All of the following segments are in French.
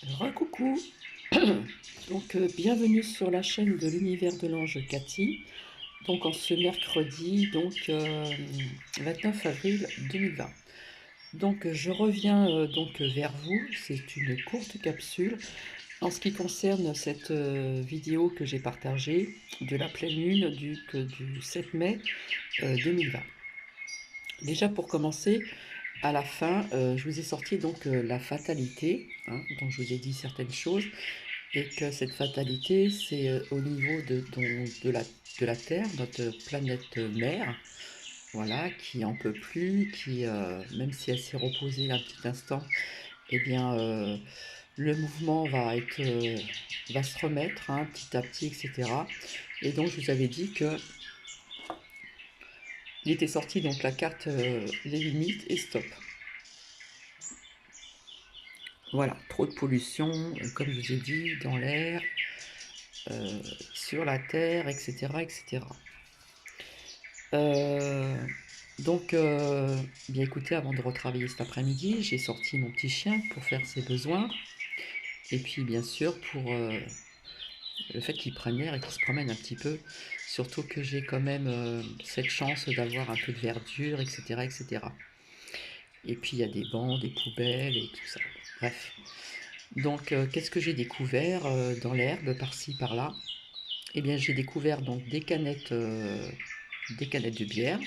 Recoucou. Donc bienvenue sur la chaîne de l'univers de l'ange Cathy. Donc en ce mercredi 29 avril 2020. Donc je reviens vers vous. C'est une courte capsule en ce qui concerne cette vidéo que j'ai partagée de la pleine lune du 7 mai 2020. Déjà pour commencer, à la fin, je vous ai sorti la fatalité, hein, dont je vous ai dit certaines choses, et que cette fatalité, c'est au niveau de la Terre, notre planète mère, voilà, qui en peut plus, qui, même si elle s'est reposée un petit instant, eh bien, le mouvement va se remettre, hein, petit à petit, etc. Et donc, je vous avais dit que il était sorti donc la carte les limites et stop. Voilà, trop de pollution, comme je vous ai dit, dans l'air, euh, sur la terre, etc., etc. Euh, bien écoutez, avant de retravailler cet après-midi, j'ai sorti mon petit chien pour faire ses besoins, et puis bien sûr pour le fait qu'il prenne l'air et qu'il se promène un petit peu, surtout que j'ai quand même cette chance d'avoir un peu de verdure, etc., etc. Et puis il y a des bancs, des poubelles et tout ça. Bref. Donc, qu'est-ce que j'ai découvert dans l'herbe, par-ci, par-là? Eh bien, j'ai découvert donc des canettes de bière,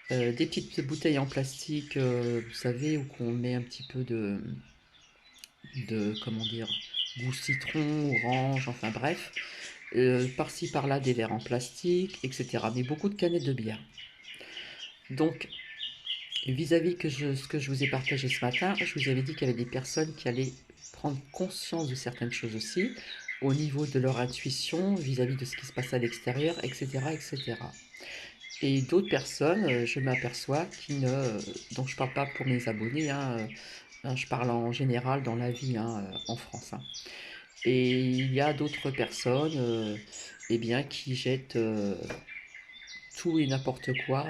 des petites bouteilles en plastique, vous savez, où qu'on met un petit peu comment dire, goût citron, orange, enfin bref. Par-ci, par-là, des verres en plastique, etc. Mais beaucoup de canettes de bière. Donc, vis-à-vis ce que je vous ai partagé ce matin, je vous avais dit qu'il y avait des personnes qui allaient prendre conscience de certaines choses aussi, au niveau de leur intuition, vis-à-vis de ce qui se passe à l'extérieur, etc., etc. Et d'autres personnes, je m'aperçois qui ne... donc je parle pas pour mes abonnés, hein, je parle en général dans la vie, hein, en France, hein. Et il y a d'autres personnes eh bien, qui jettent tout et n'importe quoi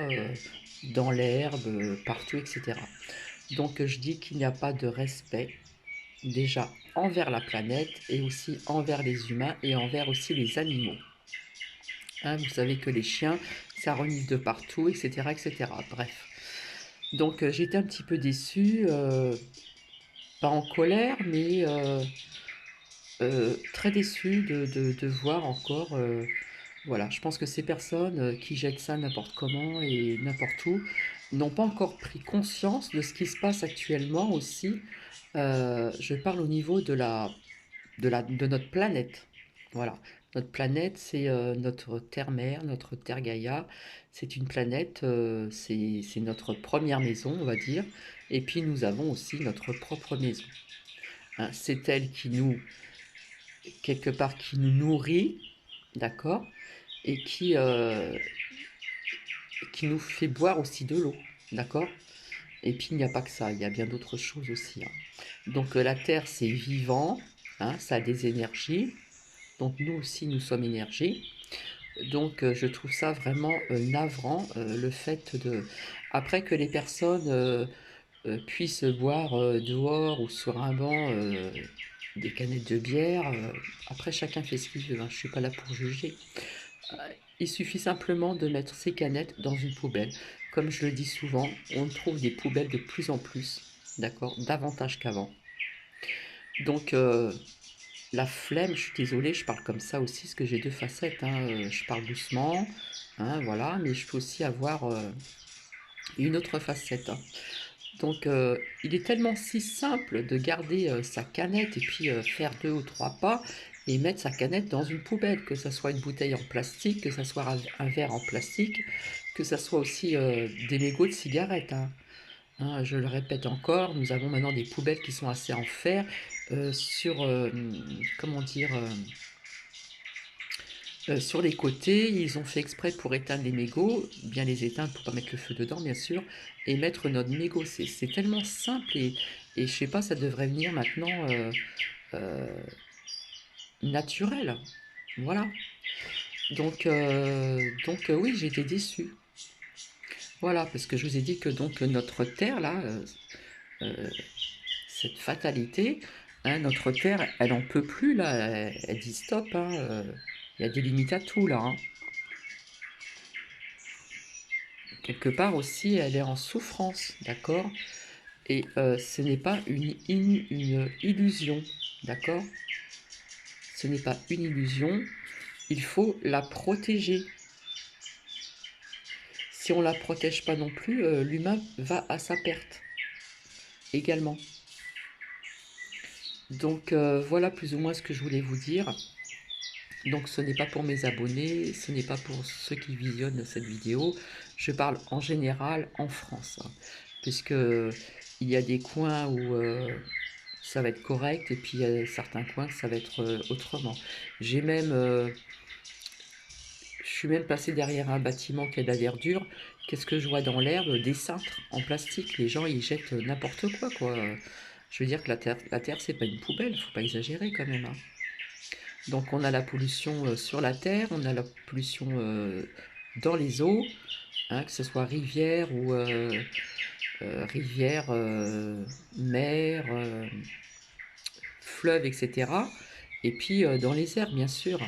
dans l'herbe, partout, etc. Donc je dis qu'il n'y a pas de respect déjà envers la planète et aussi envers les humains et envers aussi les animaux. Hein, vous savez que les chiens, ça renifle de partout, etc., etc. Bref. Donc j'étais un petit peu déçue, pas en colère, mais très déçue de voir encore. Voilà, je pense que ces personnes qui jettent ça n'importe comment et n'importe où n'ont pas encore pris conscience de ce qui se passe actuellement aussi. Je parle au niveau de notre planète. Voilà, notre planète, c'est notre Terre-Mère, notre Terre Gaïa. C'est une planète, c'est notre première maison, on va dire. Et puis nous avons aussi notre propre maison, hein. C'est elle qui nous, quelque part, qui nous nourrit, d'accord, et qui nous fait boire aussi de l'eau, d'accord. Et puis il n'y a pas que ça, il y a bien d'autres choses aussi, hein. Donc la Terre, c'est vivant, hein, ça a des énergies. Donc nous aussi, nous sommes énergie. Donc je trouve ça vraiment navrant, le fait de... Après que les personnes puissent boire dehors ou sur un banc des canettes de bière, après chacun fait ce qu'il veut, hein, je ne suis pas là pour juger. Euh, il suffit simplement de mettre ces canettes dans une poubelle. Comme je le dis souvent, on trouve des poubelles de plus en plus, d'accord, davantage qu'avant. Donc la flemme, je suis désolée, je parle comme ça aussi, parce que j'ai deux facettes, hein, je parle doucement, hein, voilà, mais je peux aussi avoir une autre facette, hein. Donc, il est tellement si simple de garder sa canette et puis faire deux ou trois pas et mettre sa canette dans une poubelle, que ce soit une bouteille en plastique, que ce soit un verre en plastique, que ce soit aussi des mégots de cigarettes, hein. Hein, je le répète encore, nous avons maintenant des poubelles qui sont assez en fer comment dire, sur les côtés. Ils ont fait exprès pour éteindre les mégots, bien les éteindre pour pas mettre le feu dedans, bien sûr, et mettre notre mégot. C'est tellement simple et je sais pas, ça devrait venir maintenant euh, naturel. Voilà. Oui, j'ai été déçue. Voilà, parce que je vous ai dit que donc notre terre là, euh, cette fatalité, Hein, notre Terre, elle en peut plus, là. Elle dit stop, hein. Il y a des limites à tout, là, hein. Quelque part aussi, elle est en souffrance, d'accord? Et ce n'est pas une illusion, d'accord? Ce n'est pas une illusion, il faut la protéger. Si on ne la protège pas non plus, l'humain va à sa perte également. Donc voilà plus ou moins ce que je voulais vous dire. Donc ce n'est pas pour mes abonnés, ce n'est pas pour ceux qui visionnent cette vidéo. Je parle en général en France, hein, puisque il y a des coins où ça va être correct et puis il y a certains coins ça va être autrement. J'ai même, je suis même passé derrière un bâtiment qui a de la verdure. Qu'est-ce que je vois dans l'herbe? Des cintres en plastique. Les gens ils jettent n'importe quoi, quoi. Je veux dire que la terre c'est pas une poubelle, faut pas exagérer quand même, hein. Donc on a la pollution sur la terre, on a la pollution dans les eaux, hein, que ce soit rivière ou rivière, mer, fleuve, etc. Et puis dans les airs, bien sûr.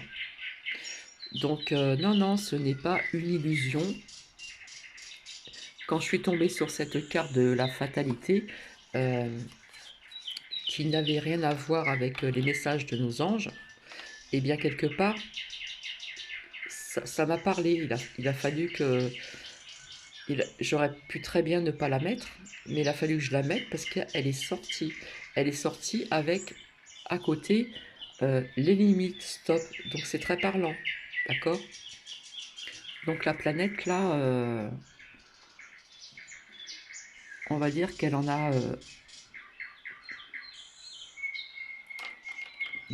Donc non, non, ce n'est pas une illusion. Quand je suis tombée sur cette carte de la fatalité, euh, qui n'avait rien à voir avec les messages de nos anges, et bien quelque part, ça m'a parlé. Il a fallu que... J'aurais pu très bien ne pas la mettre, mais il a fallu que je la mette parce qu'elle est sortie. Elle est sortie avec, à côté, les limites, stop. Donc c'est très parlant, d'accord? Donc la planète, là, on va dire qu'elle en a...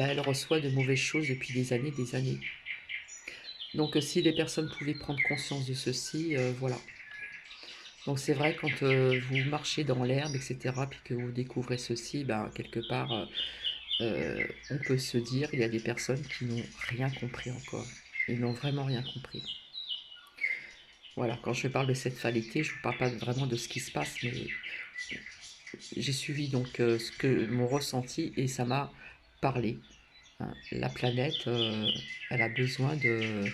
elle reçoit de mauvaises choses depuis des années, des années. Donc si les personnes pouvaient prendre conscience de ceci, voilà. Donc c'est vrai, quand vous marchez dans l'herbe, etc., puis que vous découvrez ceci, quelque part, on peut se dire, il y a des personnes qui n'ont rien compris encore. Ils n'ont vraiment rien compris. Voilà, quand je parle de cette fatalité, je ne vous parle pas vraiment de ce qui se passe, mais j'ai suivi donc mon ressenti et ça m'a parlé, hein. La planète, elle a besoin de...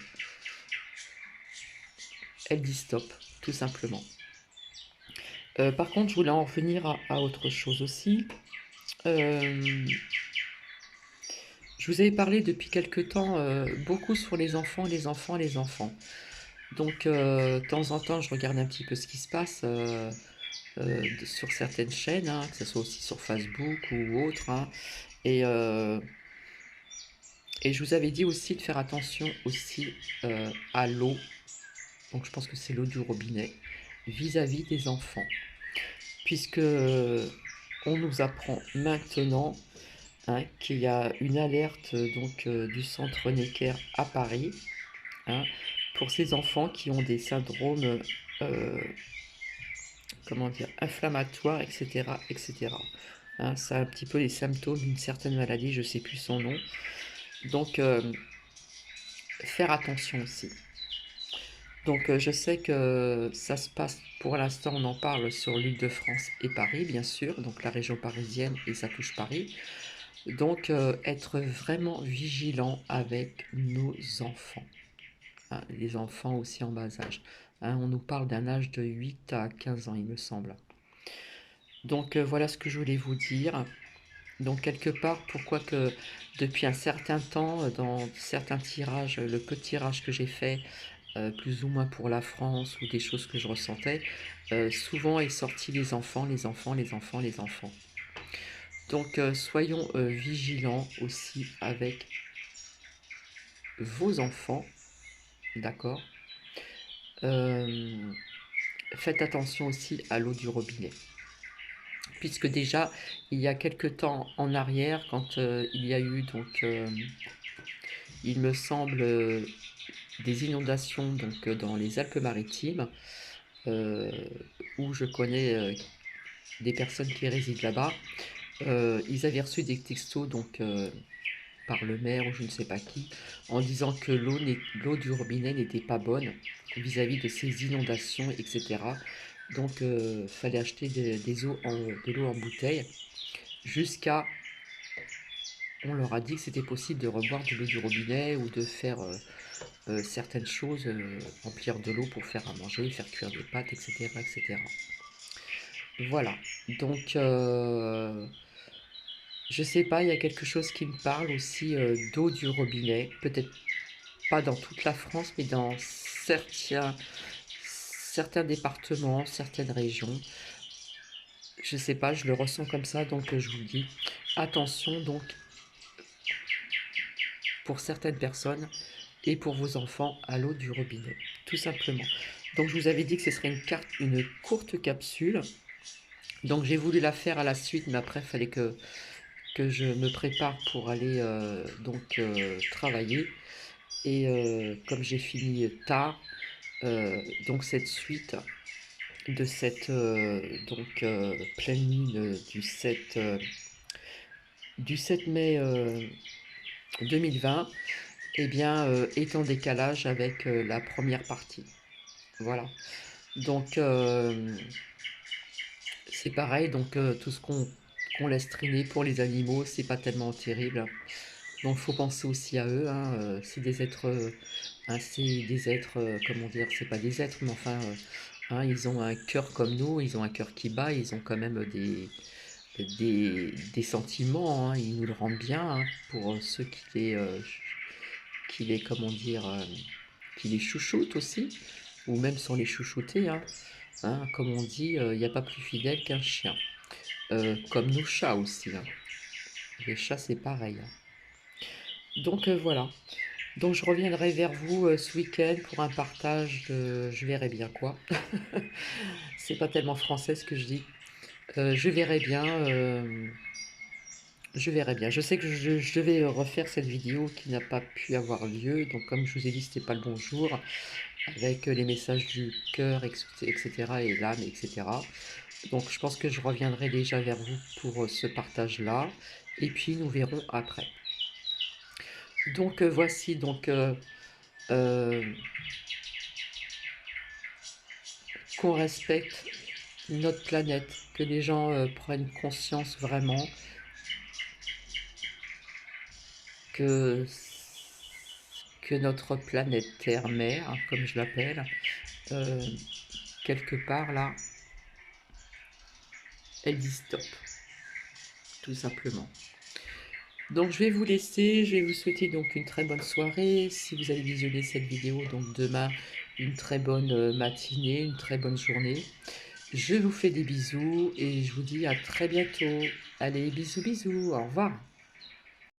Elle dit stop, tout simplement. Par contre, je voulais en revenir à autre chose aussi. Je vous avais parlé depuis quelque temps beaucoup sur les enfants, les enfants, les enfants. Donc, de temps en temps, je regarde un petit peu ce qui se passe sur certaines chaînes, hein, que ce soit aussi sur Facebook ou autre, hein. Et, euh, et je vous avais dit aussi de faire attention aussi à l'eau. Donc, je pense que c'est l'eau du robinet vis-à-vis des enfants, puisque on nous apprend maintenant, hein, qu'il y a une alerte donc du centre Necker à Paris, hein, pour ces enfants qui ont des syndromes comment dire, inflammatoires, etc., etc. Hein, ça a un petit peu les symptômes d'une certaine maladie, je ne sais plus son nom. Donc faire attention aussi. Donc je sais que ça se passe, pour l'instant on en parle sur l'Île-de-France et Paris, bien sûr, donc la région parisienne, et ça touche Paris. Donc être vraiment vigilant avec nos enfants, hein, les enfants aussi en bas âge. Hein, on nous parle d'un âge de 8 à 15 ans, il me semble. Donc voilà ce que je voulais vous dire. Donc quelque part, pourquoi que depuis un certain temps, dans certains tirages, le peu de tirage que j'ai fait, plus ou moins pour la France ou des choses que je ressentais, souvent est sorti les enfants, les enfants, les enfants, les enfants. Donc soyons vigilants aussi avec vos enfants, d'accord? Faites attention aussi à l'eau du robinet. Puisque déjà, il y a quelque temps en arrière, quand il y a eu, donc, il me semble, des inondations donc, dans les Alpes-Maritimes, euh, où je connais des personnes qui résident là-bas, ils avaient reçu des textos donc, par le maire ou je ne sais pas qui, en disant que l'eau du robinet n'était pas bonne vis-à-vis de ces inondations, etc. Donc, fallait acheter de l'eau en bouteille jusqu'à on leur a dit que c'était possible de reboire de l'eau du robinet ou de faire certaines choses, remplir de l'eau pour faire à manger, faire cuire des pâtes, etc., etc. Voilà, donc je sais pas, il y a quelque chose qui me parle aussi d'eau du robinet, peut-être pas dans toute la France, mais dans certains départements, certaines régions. Je sais pas, je le ressens comme ça, donc je vous le dis. Attention donc pour certaines personnes et pour vos enfants à l'eau du robinet, tout simplement. Donc je vous avais dit que ce serait une courte capsule. Donc j'ai voulu la faire à la suite, mais après il fallait que je me prépare pour aller travailler. Et comme j'ai fini tard, donc cette suite de cette pleine lune du 7 mai 2020, eh bien, est en décalage avec la première partie. Voilà. Donc, c'est pareil. Donc, tout ce qu'on laisse traîner pour les animaux, c'est pas tellement terrible. Donc, faut penser aussi à eux, hein. C'est des êtres, comment dire, c'est pas des êtres, mais enfin, ils ont un cœur comme nous, ils ont un cœur qui bat, ils ont quand même des sentiments, hein. Ils nous le rendent bien, hein, pour ceux comment dire, qui les chouchoutent aussi, ou même sans les chouchouter, hein. Comme on dit, il n'y a pas plus fidèle qu'un chien. Comme nos chats aussi, hein. Les chats, c'est pareil, hein. Donc voilà. Donc je reviendrai vers vous ce week-end pour un partage de je verrai bien quoi. C'est pas tellement français ce que je dis. Je verrai bien. Je verrai bien. Je sais que je devais refaire cette vidéo qui n'a pas pu avoir lieu. Donc comme je vous ai dit, c'était pas le bon jour. Avec les messages du cœur, etc. et l'âme, etc. Donc je pense que je reviendrai déjà vers vous pour ce partage-là. Et puis nous verrons après. Donc voici donc qu'on respecte notre planète, que les gens prennent conscience vraiment que, que notre planète Terre-Mère, comme je l'appelle, euh, quelque part là, elle dit stop, tout simplement. Donc je vais vous laisser, je vais vous souhaiter donc une très bonne soirée. Si vous allez visionner cette vidéo, donc demain, une très bonne matinée, une très bonne journée. Je vous fais des bisous et je vous dis à très bientôt. Allez, bisous bisous, au revoir.